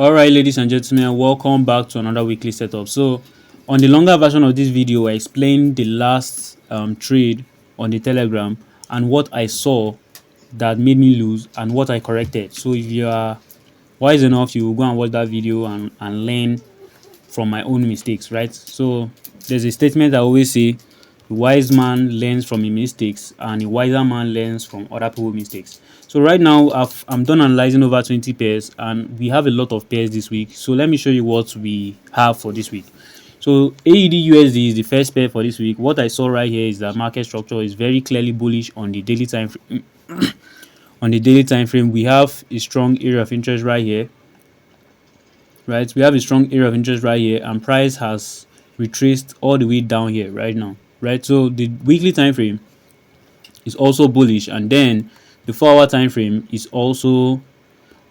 All right, ladies and gentlemen, welcome back to another weekly setup. So on the longer version of this video, I explained the last trade on the Telegram and what I saw that made me lose and what I corrected. So if you are wise enough, you will go and watch that video and learn from my own mistakes, right? So there's a statement I always say: a wise man learns from his mistakes, and a wiser man learns from other people's mistakes. So right now, I'm done analyzing over 20 pairs, and we have a lot of pairs this week. So let me show you what we have for this week. So AED USD is the first pair for this week. What I saw right here is that market structure is very clearly bullish on the daily time frame. On the daily time frame, we have a strong area of interest right here, right? We have a strong area of interest right here, and price has retraced all the way down here right now, right? So the weekly time frame is also bullish, and then the 4-hour time frame is also,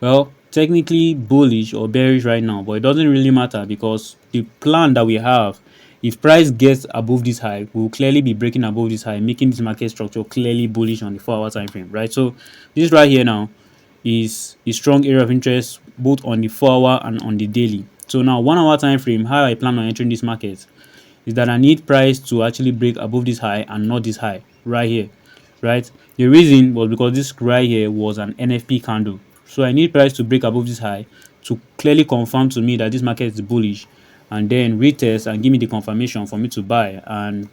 well, technically bullish or bearish right now, but it doesn't really matter because the plan that we have, if price gets above this high, we'll clearly be breaking above this high, making this market structure clearly bullish on the 4-hour time frame, right? So this right here now is a strong area of interest both on the 4-hour and on the daily. So now 1-hour time frame, how I plan on entering this market is that I need price to actually break above this high and not this high right here, right? The reason was because this right here was an NFP candle, so I need price to break above this high to clearly confirm to me that this market is bullish, and then retest and give me the confirmation for me to buy. And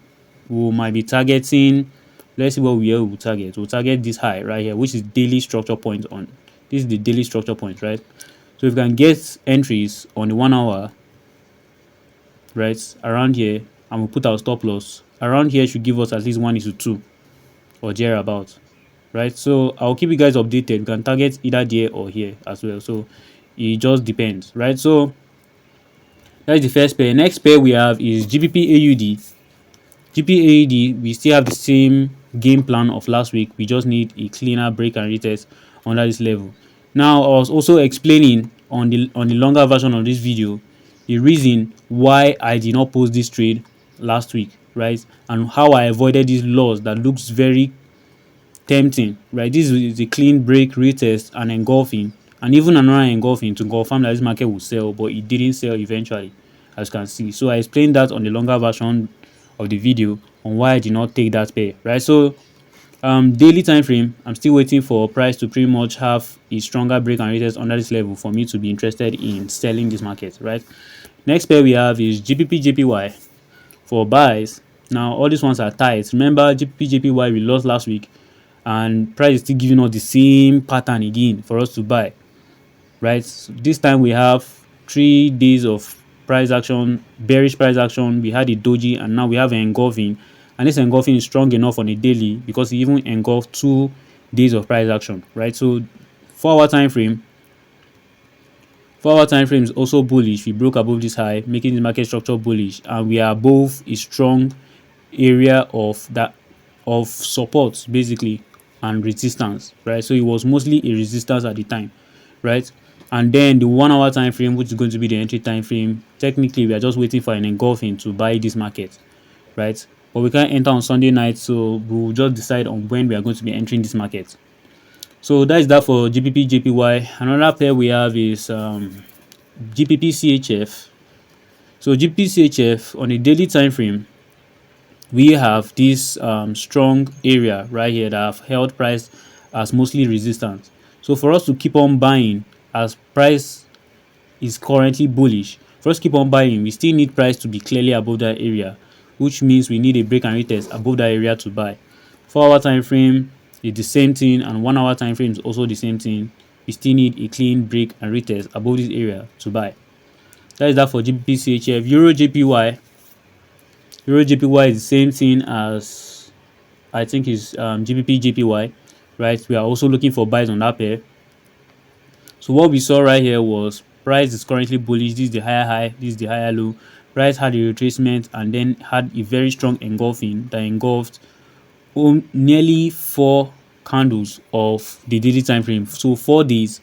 we might be targeting, let's see what we will target. We'll target this high right here, which is daily structure point. On this is the daily structure point, right? So if we can get entries on the 1 hour right around here, and we'll put our stop loss around here, should give us at least 1:2 or thereabout, right? So I'll keep you guys updated. We can target either there or here as well, so it just depends, right? So that's the first pair. Next pair we have is GBP AUD. GBP AUD, we still have the same game plan of last week. We just need a cleaner break and retest under this level. Now I was also explaining on the longer version of this video the reason why I did not post this trade last week, right? And how I avoided these loss that looks very tempting, right? This is a clean break, retest, and engulfing, and even another engulfing to confirm that this market will sell, but it didn't sell eventually, as you can see. So I explained that on the longer version of the video on why I did not take that pair, right? So daily time frame, I'm still waiting for price to pretty much have a stronger break and retest under this level for me to be interested in selling this market, right? Next pair we have is GBP JPY for buys. Now all these ones are tight. Remember, GBP JPY we lost last week, and price is still giving us the same pattern again for us to buy, right? So this time we have 3 days of price action, bearish price action. We had a doji, and now we have an engulfing, and this engulfing is strong enough on a daily because it even engulfed 2 days of price action, right? So 4-hour time frame, 4-hour time frame is also bullish. We broke above this high, making the market structure bullish, and we are above a strong area of support basically and resistance, right? So it was mostly a resistance at the time, right? And then the 1-hour time frame, which is going to be the entry time frame, technically we are just waiting for an engulfing to buy this market, right? But we can't enter on Sunday night, so we'll just decide on when we are going to be entering this market. So that is that for GBP JPY. Another pair we have is GBP CHF. So GBP CHF on a daily time frame, we have this strong area right here that have held price as mostly resistance. So for us to keep on buying, as price is currently bullish, for us to keep on buying, we still need price to be clearly above that area, which means we need a break and retest above that area to buy. 4-hour time frame is the same thing, and 1-hour time frame is also the same thing. We still need a clean break and retest above this area to buy. That is that for GBP CHF. Euro JPY. Euro JPY is the same thing as, I think, is GBP JPY, right? We are also looking for buys on that pair. So what we saw right here was price is currently bullish. This is the higher high, this is the higher low. Price had a retracement and then had a very strong engulfing that engulfed nearly 4 candles of the daily time frame. So 4 days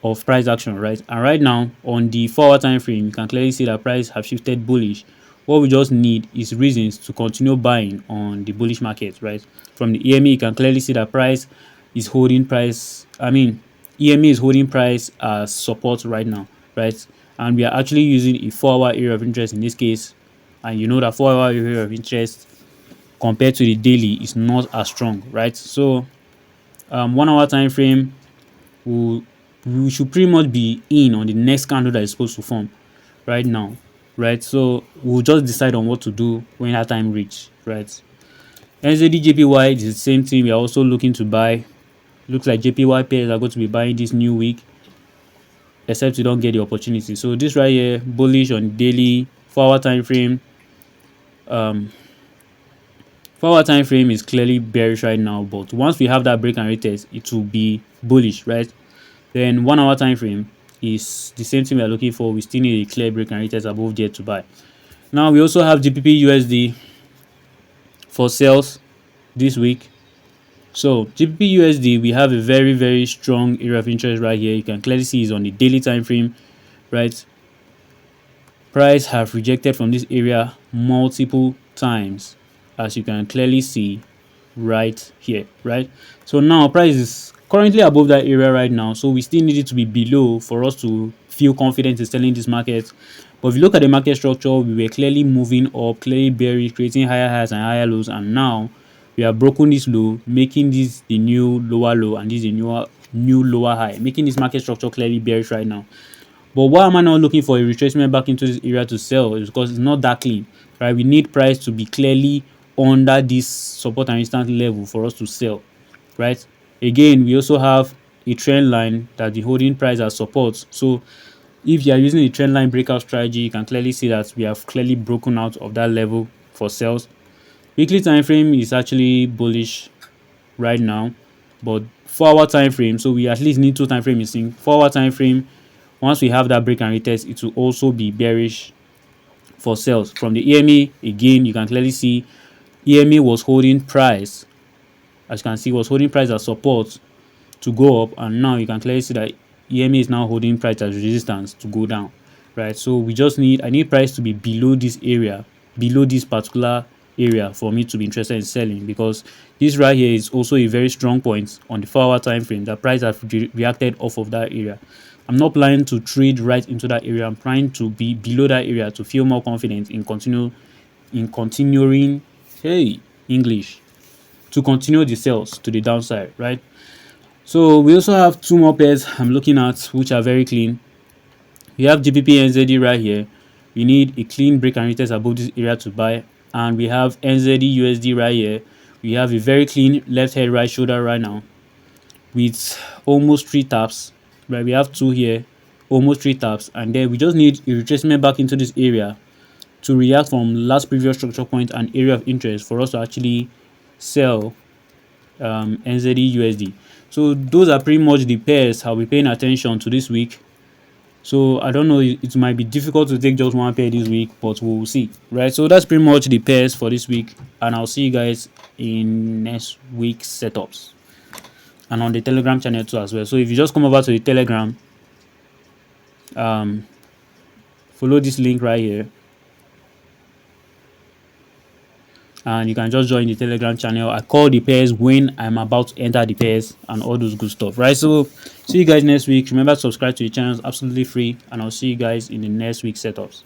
of price action, right? And right now on the 4-hour time frame, you can clearly see that price have shifted bullish. What we just need is reasons to continue buying on the bullish market, right? From the EMA, you can clearly see that price is holding price. EMA is holding price as support right now, right? And we are actually using a 4-hour area of interest in this case, and you know that 4-hour area of interest compared to the daily is not as strong, right? So 1 hour time frame, we we should pretty much be in on the next candle that is supposed to form right now, right? So we'll just decide on what to do when that time reach, right? NZD is the same thing. We are also looking to buy. Looks like JPY pairs are going to be buying this new week, except you don't get the opportunity. So this right here, bullish on daily 4-hour time frame. Um, 4-hour time frame is clearly bearish right now, but once we have that break and retest, it will be bullish, right? Then 1 hour time frame is the same thing we are looking for. We still need a clear break and retest above there to buy. Now we also have GBP USD for sales this week. So GBP USD, we have a very strong area of interest right here. You can clearly see is on the daily time frame, right? Price have rejected from this area multiple times, as you can clearly see right here, right? So now price is currently above that area right now, so we still need it to be below for us to feel confident in selling this market. But if you look at the market structure, we were clearly moving up, clearly bearish, creating higher highs and higher lows, and now we have broken this low, making this the new lower low, and this is the new lower high, making this market structure clearly bearish right now. But why am I not looking for a retracement back into this area to sell? Is because it's not that clean, right? We need price to be clearly under this support and resistance level for us to sell, right? Again, we also have a trend line that the holding price as support. So if you are using a trend line breakout strategy, you can clearly see that we have clearly broken out of that level for sales. Weekly time frame is actually bullish right now, but 4-hour time frame, so we at least need 2 time frame missing. 4-hour time frame, once we have that break and retest, it will also be bearish for sales. From the EMA, again, you can clearly see EMA was holding price, as you can see, was holding price as support to go up, and now you can clearly see that EMA is now holding price as resistance to go down, right? So I need price to be below this area, below this particular area for me to be interested in selling, because this right here is also a very strong point on the 4-hour time frame that price has reacted off of that area. I'm not planning to trade right into that area. I'm trying to be below that area to feel more confident in continuing English to continue the sales to the downside, right? So we also have 2 more pairs I'm looking at, which are very clean. We have GBP NZD right here. We need a clean break and retest above this area to buy, and we have NZD USD right here. We have a very clean left head right shoulder right now with almost 3 taps, right? We have 2 here, almost 3 taps, and then we just need a retracement back into this area to react from last previous structure point and area of interest for us to actually sell NZD USD. So those are pretty much the pairs I'll be paying attention to this week. So I don't know, it might be difficult to take just one pair this week, but we'll see, right? So that's pretty much the pairs for this week, and I'll see you guys in next week's setups and on the Telegram channel too as well. So if you just come over to the Telegram, follow this link right here, and you can just join the Telegram channel. I call the pairs when I'm about to enter the pairs and all those good stuff, right? So see you guys next week. Remember to subscribe to the channel, it's absolutely free, and I'll see you guys in the next week's setups.